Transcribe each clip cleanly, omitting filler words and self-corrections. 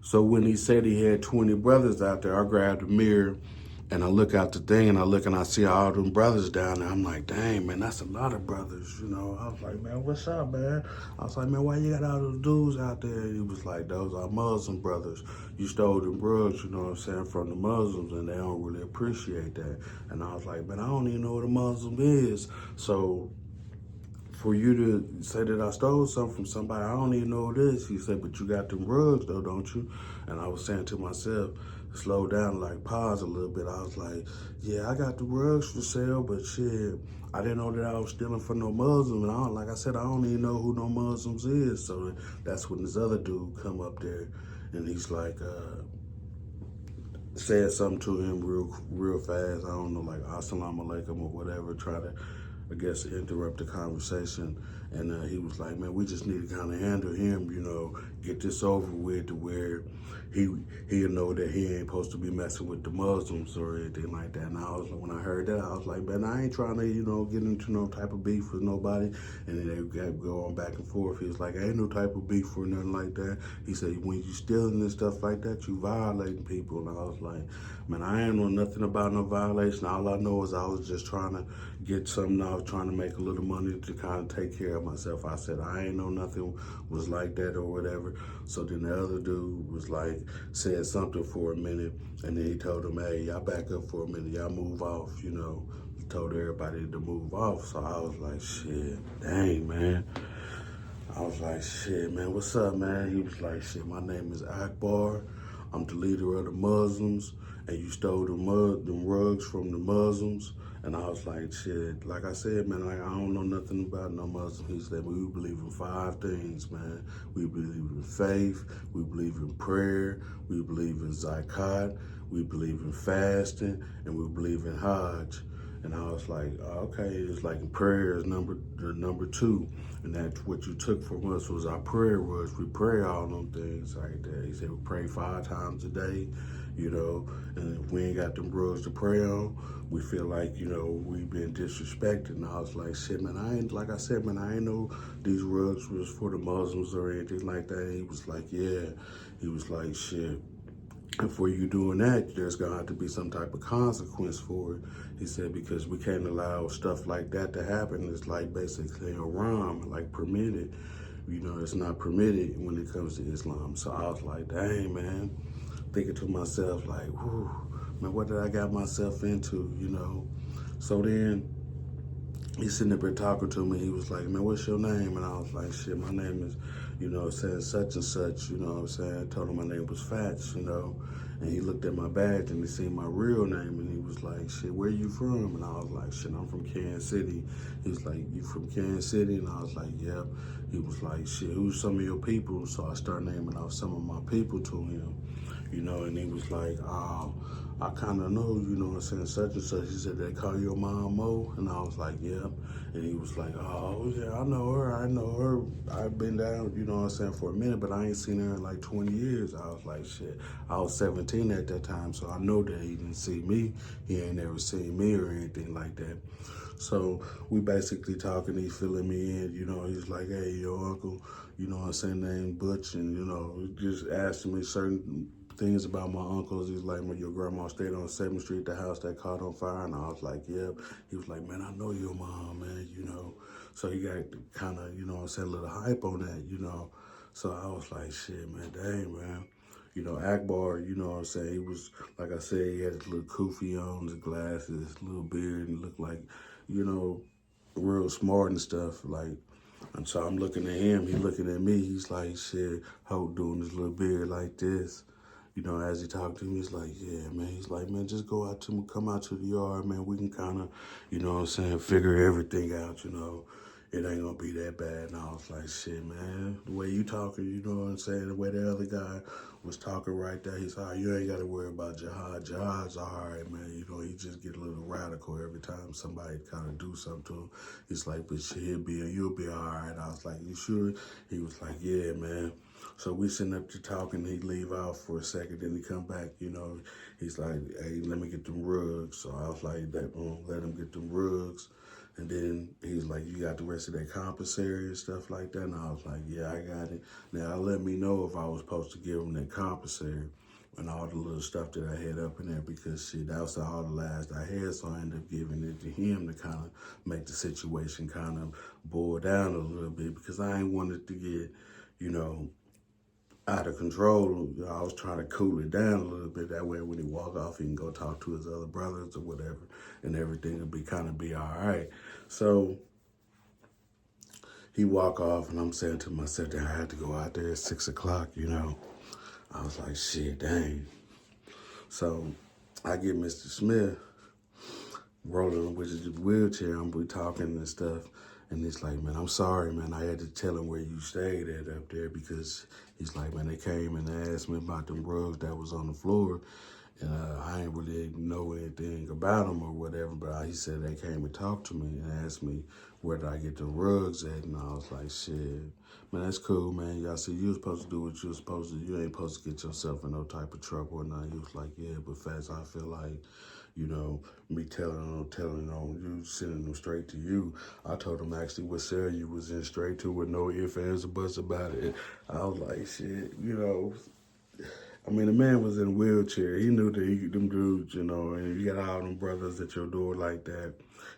So when he said he had 20 brothers out there, I grabbed a mirror and I look out the thing and I look and I see all them brothers down there. I'm like, dang, man, that's a lot of brothers, you know. I was like, man, what's up, man? I was like, man, why you got all those dudes out there? And he was like, those are Muslim brothers. You stole them drugs, you know what I'm saying, from the Muslims, and they don't really appreciate that. And I was like, man, I don't even know what a Muslim is. So for you to say that I stole something from somebody, I don't even know what it is. He said, but you got them rugs though, don't you? And I was saying to myself, slow down, like pause a little bit. I was like, yeah, I got the rugs for sale, but shit, I didn't know that I was stealing from no Muslim. And like I said, I don't even know who no Muslims is. So that's when this other dude come up there and he's like, said something to him real fast. I don't know, like assalamu alaikum or whatever, try to, I guess, interrupt the conversation. And he was like, man, we just need to kind of handle him, you know, get this over with to where he'll know that he ain't supposed to be messing with the Muslims or anything like that. And I was, when I heard that, I was like, man, I ain't trying to, you know, get into no type of beef with nobody. And then they got going back and forth. He was like, ain't no type of beef or nothing like that. He said, when you stealing and stuff like that, you violating people. And I was like, man, I ain't know nothing about no violation. All I know is I was just trying to get something. I was trying to make a little money to kind of take care of myself. I said, I ain't know nothing was like that or whatever. So then the other dude was like, said something for a minute. And then he told him, hey, y'all back up for a minute. Y'all move off, you know. He told everybody to move off. So I was like, shit, dang, man. I was like, shit, man, what's up, man? He was like, shit, my name is Akbar. I'm the leader of the Muslims, and you stole the rugs from the Muslims. And I was like, shit, like I said, man, like, I don't know nothing about no Muslim. He said, we believe in 5 things, man. We believe in faith, we believe in prayer, we believe in zakat, we believe in fasting, and we believe in Hajj. And I was like, okay, it's like prayer is number 2. And that's what you took from us was our prayer was. We pray all them things like that. He said we pray 5 times a day, you know, and if we ain't got them rules to pray on, we feel like, you know, we've been disrespected. And I was like, shit, man, I ain't, like I said, man, I ain't know these rugs was for the Muslims or anything like that. And he was like, yeah. He was like, shit. And for you doing that, there's gonna have to be some type of consequence for it. He said, because we can't allow stuff like that to happen. It's like basically haram, like permitted. You know, it's not permitted when it comes to Islam. So I was like, dang, man, thinking to myself, like, whew, man, what did I got myself into, you know? So then he's sitting up there talking to me. He was like, man, what's your name? And I was like, shit, my name is, you know, saying such and such, you know what I'm saying? I told him my name was Fats, you know. And he looked at my badge and he seen my real name and he was like, shit, where you from? And I was like, shit, I'm from Kansas City. He was like, you from Kansas City? And I was like, yep. He was like, shit, who's some of your people? So I started naming off some of my people to him, you know, and he was like, oh, I kind of know, you know what I'm saying, such and such. He said, they call your mom Mo? And I was like, yep. And he was like, oh, yeah, I know her. I've been down, you know what I'm saying, for a minute, but I ain't seen her in like 20 years. I was like, shit, I was 17 at that time, so I know that he didn't see me. He ain't never seen me or anything like that. So we basically talking, he filling me in, you know, he's like, hey, your uncle, you know what I'm saying, named Butch, and, you know, just asking me certain things about my uncles. He's like, when your grandma stayed on 7th Street, the house that caught on fire, and I was like, yep. He was like, man, I know your mom, man, you know. So he got kind of, you know what I'm saying, a little hype on that, you know. So I was like, shit, man, dang, man. You know, Akbar, you know what I'm saying, he was, like I said, he had his little kufi on, his glasses, his little beard, and looked like, you know, real smart and stuff, like, and so I'm looking at him, he looking at me, he's like, shit, Hope doing his little beard like this. You know, as he talked to me, he's like, yeah, man. He's like, man, just go out to, come out to the yard, man. We can kind of, you know what I'm saying, figure everything out, you know. It ain't gonna be that bad. And I was like, shit, man, the way you talking, you know what I'm saying, the way the other guy was talking right there, he's like, you ain't got to worry about Jihad. Jihad's all right, man. You know, he just get a little radical every time somebody kind of do something to him. He's like, but shit, you'll be all right. I was like, you sure? He was like, yeah, man. So we sitting up to talking, he leave out for a second, then he come back, you know, he's like, hey, let me get them rugs. So I was like, let him get them rugs. And then he's like, you got the rest of that compensatory and stuff like that? And I was like, yeah, I got it. Now, let me know if I was supposed to give him that compensatory and all the little stuff that I had up in there, because shit, that was all the last I had. So I ended up giving it to him to kind of make the situation kind of boil down a little bit, because I ain't wanted to get, you know, out of control. I was trying to cool it down a little bit. That way when he walk off, he can go talk to his other brothers or whatever, and everything will be all right. So he walk off, and I'm saying to myself that I had to go out there at 6 o'clock, you know. I was like, shit, dang. So I get Mr. Smith rolling with his wheelchair, and we talking and stuff. And he's like, man, I'm sorry, man. I had to tell him where you stayed at up there, because he's like, man, they came and asked me about them rugs that was on the floor. And I ain't really know anything about them or whatever, but he said they came and talked to me and asked me where did I get the rugs at. And I was like, shit, man, that's cool, man. Y'all see, you was supposed to do what you was supposed to do. You ain't supposed to get yourself in no type of trouble or nothing. He was like, yeah, but Fats, I feel like, you know, me telling on you, sending them straight to you. I told him actually what cell you was in, straight to, with no ifs, ands, or buts about it. I was like, shit, you know. I mean, the man was in a wheelchair. He knew that them dudes, you know, and you got all them brothers at your door like that,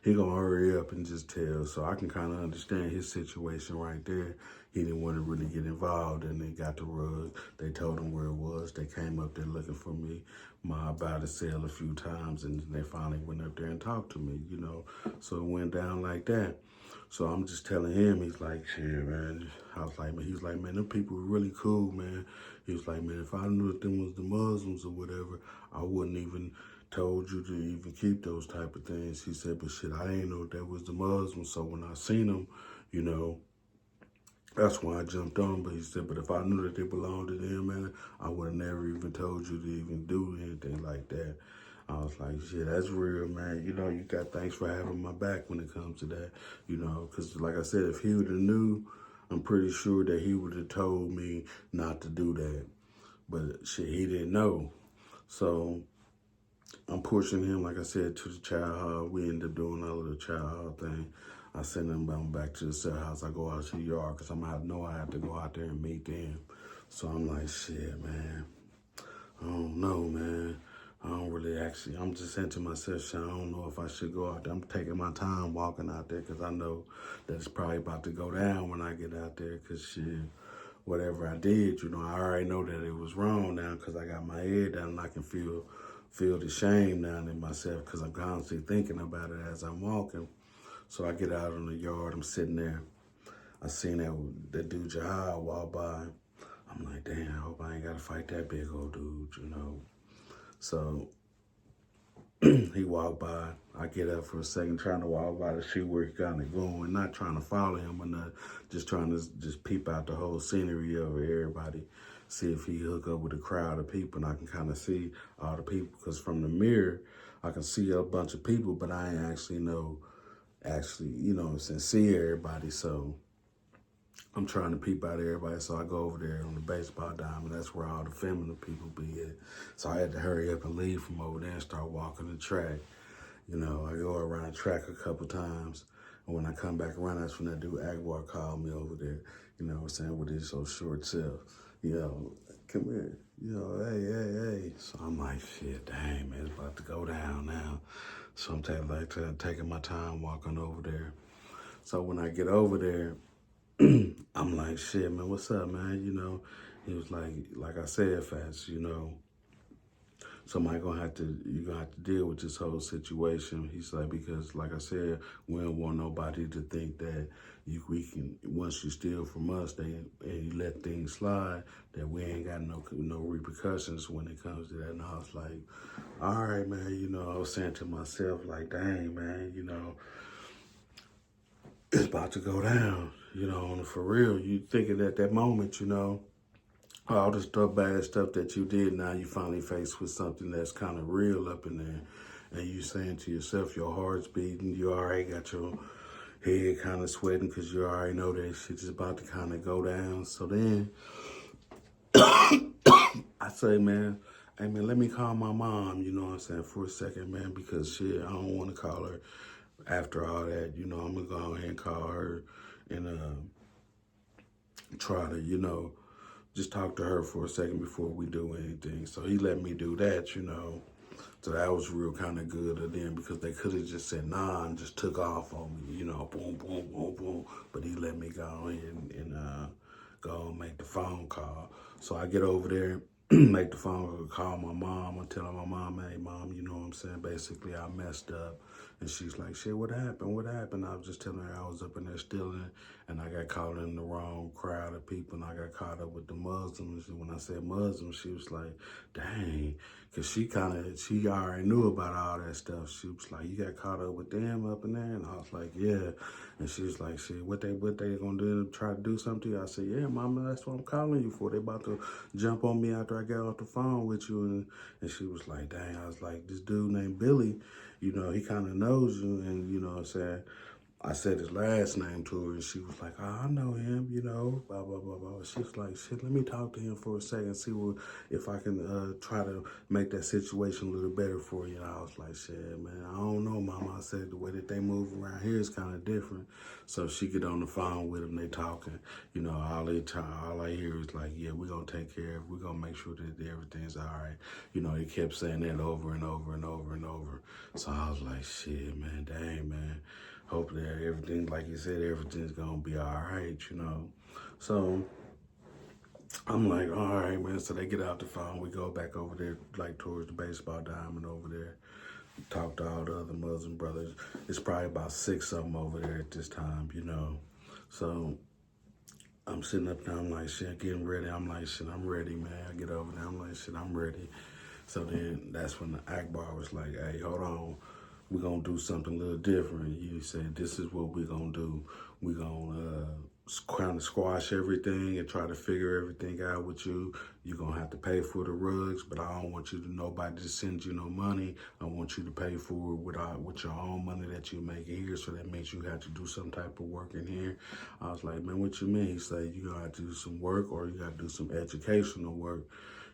he gonna hurry up and just tell. So I can kind of understand his situation right there. He didn't want to really get involved, and they got the rug. They told him where it was. They came up there looking for me. My about to sell a few times, and they finally went up there and talked to me, you know. So it went down like that. So I'm just telling him, he's like, shit, man. I was like, man, he was like, man, them people were really cool, man. He was like, man, if I knew that them was the Muslims or whatever, I wouldn't even told you to even keep those type of things. He said, but shit, I didn't know that was the Muslims. So when I seen them, you know, that's why I jumped on. But he said, but if I knew that they belonged to them, man, I would have never even told you to even do anything like that. I was like, shit, that's real, man. You know, you got thanks for having my back when it comes to that, you know, because like I said, if he would have knew, I'm pretty sure that he would have told me not to do that. But shit, he didn't know. So I'm pushing him, like I said, to the child hall. We end up doing all of the child hall thing. I send him back to the cell house. I go out to the yard because I have to go out there and meet them. So I'm like, shit, man. I don't know, man. I don't really actually, I'm just saying to myself, shit, I don't know if I should go out there. I'm taking my time walking out there because I know that it's probably about to go down when I get out there, because shit, whatever I did, you know, I already know that it was wrong now because I got my head down and I can feel the shame down in myself because I'm constantly thinking about it as I'm walking. So I get out in the yard, I'm sitting there. I seen that dude Jihad walk by. I'm like, damn, I hope I ain't got to fight that big old dude, you know. So he walked by. I get up for a second, trying to walk by to see where he kind of going, not trying to follow him or not, just trying to just peep out the whole scenery of everybody, see if he hook up with a crowd of people, and I can kind of see all the people, because from the mirror, I can see a bunch of people, but I ain't actually you know, see everybody. So I'm trying to peep out everybody, so I go over there on the baseball diamond. That's where all the feminine people be at. So I had to hurry up and leave from over there and start walking the track. You know, I go around the track a couple times, and when I come back around, that's when that dude Aguilar called me over there. You know what I'm saying, with his so short self. You know, come here. You know, hey. So I'm like, shit, dang, man, it's about to go down now. So I'm taking my time walking over there. So when I get over there, I'm like, shit, man, what's up, man? You know, he was like I said, Fats, you know, you're gonna have to deal with this whole situation. He's like, because like I said, we don't want nobody to think that we can, once you steal from us and you let things slide, that we ain't got no repercussions when it comes to that. And I was like, all right, man, you know, I was saying to myself, like, dang, man, you know, it's about to go down, you know, for real. You thinking at that moment, you know, all the bad stuff that you did, now you finally faced with something that's kind of real up in there. And you saying to yourself, your heart's beating, you already got your head kind of sweating because you already know that shit's about to kind of go down. So then I say, man, hey, man, let me call my mom, you know what I'm saying, for a second, man, because shit, I don't want to call her after all that, you know, I'm gonna go ahead and call her and try to, you know, just talk to her for a second before we do anything. So he let me do that, you know. So that was real kind of good of them, because they could have just said nah and just took off on me, you know, boom, boom, boom, boom. But he let me go ahead and go and make the phone call. So I get over there, make the phone call my mom. I tell her, my mom, hey, mom, you know what I'm saying? Basically, I messed up. And she's like, shit, what happened? What happened? I was just telling her I was up in there stealing, and I got caught in the wrong crowd of people, and I got caught up with the Muslims. And when I said Muslims, she was like, dang, because she already knew about all that stuff. She was like, you got caught up with them up in there? And I was like, yeah. And she was like, shit, what they gonna do, try to do something to you? I said, yeah, mama, that's what I'm calling you for. They about to jump on me after I get off the phone with you. And she was like, dang. I was like, this dude named Billy, you know, he kind of knows you. And, you know what I'm saying, I said his last name to her, and she was like, oh, I know him, you know, blah, blah, blah, blah. She was like, shit, let me talk to him for a second, see if I can try to make that situation a little better for you. And I was like, shit, man, I don't know, mama. I said, the way that they move around here is kind of different. So she get on the phone with him, they talking, you know, all I hear is like, yeah, we're going to take care of it. We're going to make sure that everything's all right. You know, he kept saying that over and over and over and over. So I was like, shit, man, dang, man. Hope that everything, like you said, everything's gonna be all right, you know. So I'm like, all right, man. So they get out the phone. We go back over there, like towards the baseball diamond over there. Talk to all the other Muslim brothers. It's probably about 6 of them over there at this time, you know. So I'm sitting up there. I'm like, shit, getting ready. I'm like, shit, I'm ready, man. I get over there. I'm like, shit, I'm ready. So then that's when the Akbar was like, hey, hold on. We're going to do something a little different. You said, this is what we're going to do. We're going to kind of squash everything and try to figure everything out with you. You're going to have to pay for the rugs, but I don't want you to, nobody to send you no money. I want you to pay for it with your own money that you're making here. So that means you have to do some type of work in here. I was like, man, what you mean? He said, you got to do some work, or you got to do some educational work.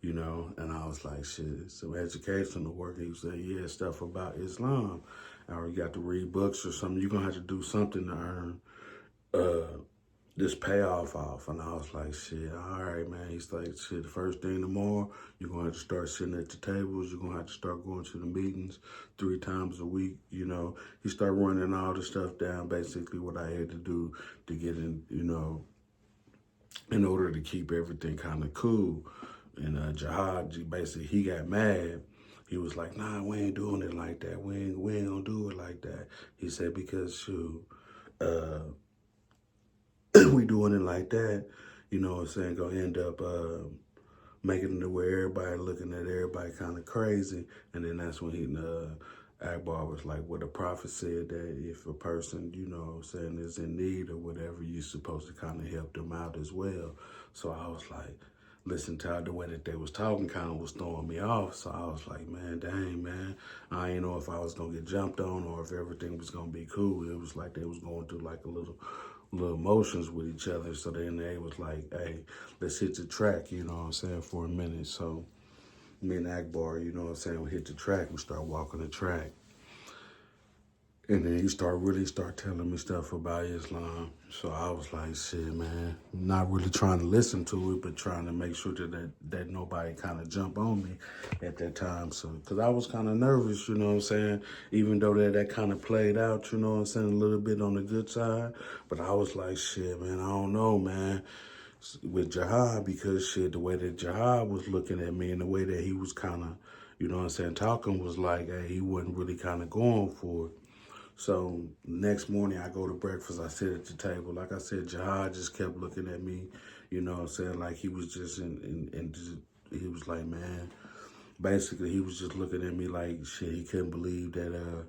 You know, and I was like, shit, some educational work. He said, yeah, stuff about Islam. Or you got to read books or something. You're going to have to do something to earn this payoff off. And I was like, shit, all right, man. He's like, shit, the first thing tomorrow, you're going to have to start sitting at the tables. You're going to have to start going to the meetings 3 times a week. You know, he started running all the stuff down, basically what I had to do to get in, you know, in order to keep everything kind of cool. And Jihad, basically, he got mad. He was like, nah, we ain't doing it like that. We ain't gonna do it like that. He said, because, shoot, we doing it like that, you know what I'm saying, gonna end up making it to where everybody looking at everybody kind of crazy. And then that's when Akbar was like, well, the prophet said that if a person, you know what I'm saying, is in need or whatever, you're supposed to kind of help them out as well. So I was like, listen to the way that they was talking kind of was throwing me off. So I was like, man, dang, man. I ain't know if I was going to get jumped on or if everything was going to be cool. It was like they was going through like a little emotions with each other. So then they was like, hey, let's hit the track, you know what I'm saying, for a minute. So me and Akbar, you know what I'm saying, we hit the track. We start walking the track. And then he really start telling me stuff about Islam. So I was like, shit, man, not really trying to listen to it, but trying to make sure that nobody kind of jump on me at that time. So, because I was kind of nervous, you know what I'm saying, even though that kind of played out, you know what I'm saying, a little bit on the good side. But I was like, shit, man, I don't know, man, with Jihad, because shit, the way that Jihad was looking at me and the way that he was kind of, you know what I'm saying, talking was like, hey, he wasn't really kind of going for it. So next morning I go to breakfast, I sit at the table. Like I said, Jihad just kept looking at me, you know what I'm saying, like he was just he was like, man, basically he was just looking at me like, shit, he couldn't believe that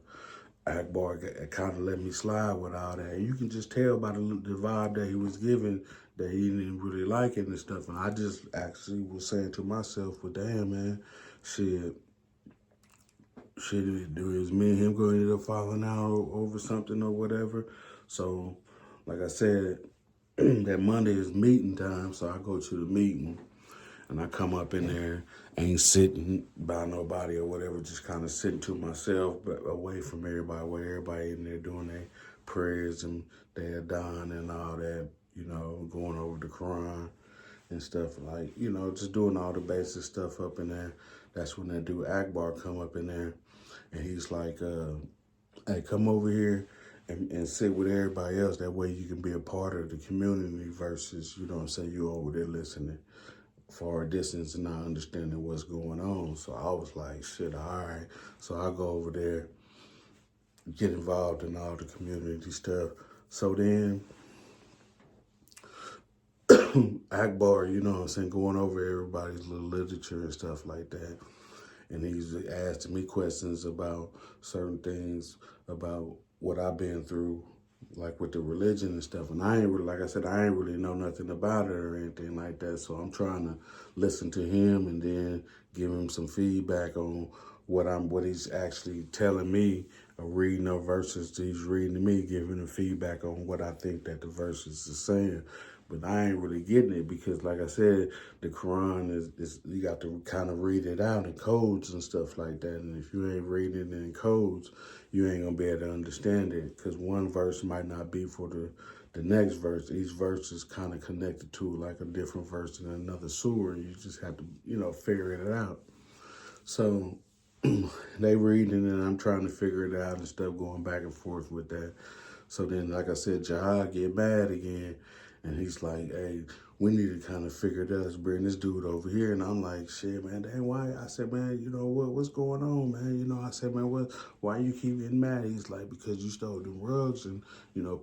Akbar kind of let me slide with all that. And you can just tell by the vibe that he was giving that he didn't really like it and stuff. And I just actually was saying to myself, well, damn, man, shit, is me and him going to end up falling out over something or whatever. So, like I said, that Monday is meeting time, so I go to the meeting. And I come up in there, ain't sitting by nobody or whatever, just kind of sitting to myself, but away from everybody, where everybody in there doing their prayers and their done and all that, going over the Quran and stuff, like, just doing all the basic stuff up in there. That's when that dude Akbar come up in there, and he's like, hey, come over here and sit with everybody else. That way you can be a part of the community versus, you over there listening far distance and not understanding what's going on. So I was like, shit, all right. So I go over there, get involved in all the community stuff. So then Akbar, going over everybody's little literature and stuff like that. And he's asking me questions about certain things, about what I've been through, like with the religion and stuff. And I ain't really, like I said, I ain't really know nothing about it or anything like that. So I'm trying to listen to him and then give him some feedback on what he's actually telling me, or reading the verses he's reading to me, giving him feedback on what I think that the verses are saying. But I ain't really getting it because, like I said, the Quran is you got to kind of read it out in codes and stuff like that. And if you ain't reading it in codes, you ain't going to be able to understand it, because one verse might not be for the next verse. Each verse is kind of connected to like a different verse in another surah. You just have to, figure it out. So they reading and I'm trying to figure it out and stuff, going back and forth with that. So then, like I said, Jihad get mad again. And he's like, hey, we need to kind of figure it out. Let's bring this dude over here. And I'm like, shit, man, dang, why? I said, man, what's going on, man? I said, man, why you keep getting mad? He's like, because you stole them rugs and,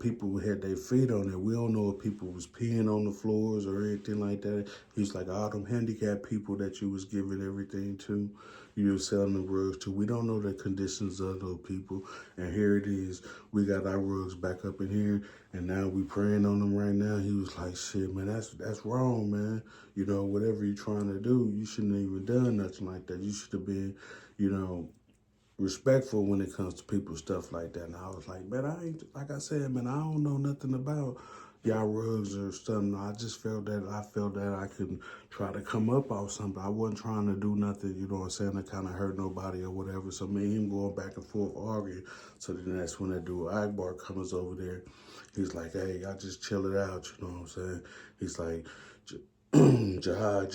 people had their feet on it. We don't know if people was peeing on the floors or anything like that. He's like, all them handicapped people that you was giving everything to, you were selling the rugs to. We don't know the conditions of those people. And here it is. We got our rugs back up in here, and now we praying on them right now. He was like, shit, man, that's wrong, man. Whatever you're trying to do, you shouldn't have even done nothing like that. You should have been, respectful when it comes to people's stuff like that. And I was like, man, like I said, man, I don't know nothing about y'all rugs or something. I felt that I could try to come up off something. I wasn't trying to do nothing, to kind of hurt nobody or whatever. So me and him going back and forth arguing. So then that's when that dude Akbar comes over there. He's like, hey, y'all just chill it out, you know what I'm saying? He's like, Jihad,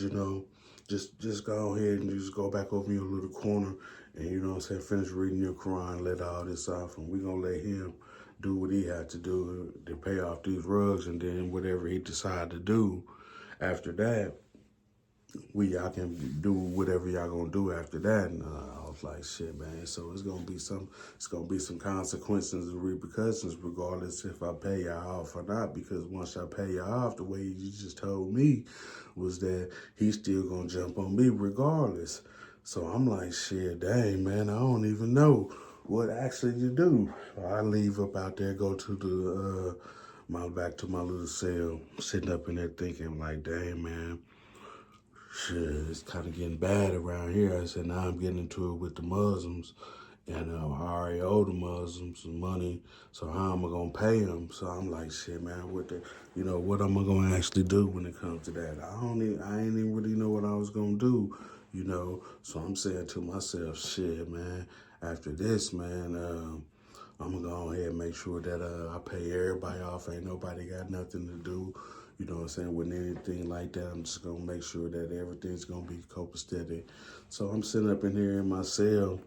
just go ahead and just go back over your little corner and, finish reading your Quran, let all this off, and we're going to let him do what he had to do to pay off these rugs, and then whatever he decide to do after that, y'all can do whatever y'all gonna do after that. And I was like, shit, man. So it's gonna be some consequences and repercussions, regardless if I pay y'all off or not. Because once I pay y'all off, the way you just told me was that he's still gonna jump on me regardless. So I'm like, shit, dang, man, I don't even know what actually to do. So I leave up out there, go to back to my little cell, sitting up in there thinking like, dang, man, shit, it's kind of getting bad around here. I said, now I'm getting into it with the Muslims, and I already owe the Muslims some money, so how am I going to pay them? So I'm like, shit, man, what am I going to actually do when it comes to that? I ain't even really know what I was going to do, So I'm saying to myself, shit, man, after this, man, I'm going to go ahead and make sure that I pay everybody off. Ain't nobody got nothing to do, with anything like that. I'm just going to make sure that everything's going to be copacetic. So I'm sitting up in here in my cell,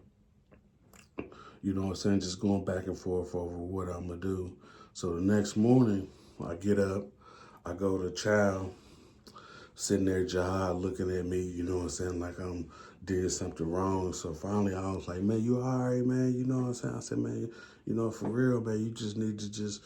just going back and forth over what I'm going to do. So the next morning, I get up, I go to Child, sitting there, Jihad looking at me, like I'm did something wrong. So finally I was like, man, you all right, man? I said, man, for real, man, you just need to just,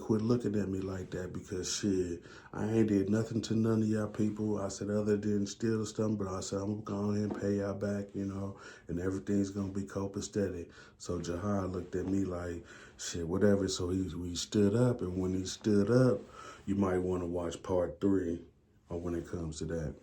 quit looking at me like that, because shit, I ain't did nothing to none of y'all people. I said, other than steal the stuff, but I said, I'm gonna go ahead and pay y'all back, and everything's gonna be copacetic. So Jihad looked at me like, shit, whatever. So we stood up, and when he stood up, you might want to watch part 3 when it comes to that.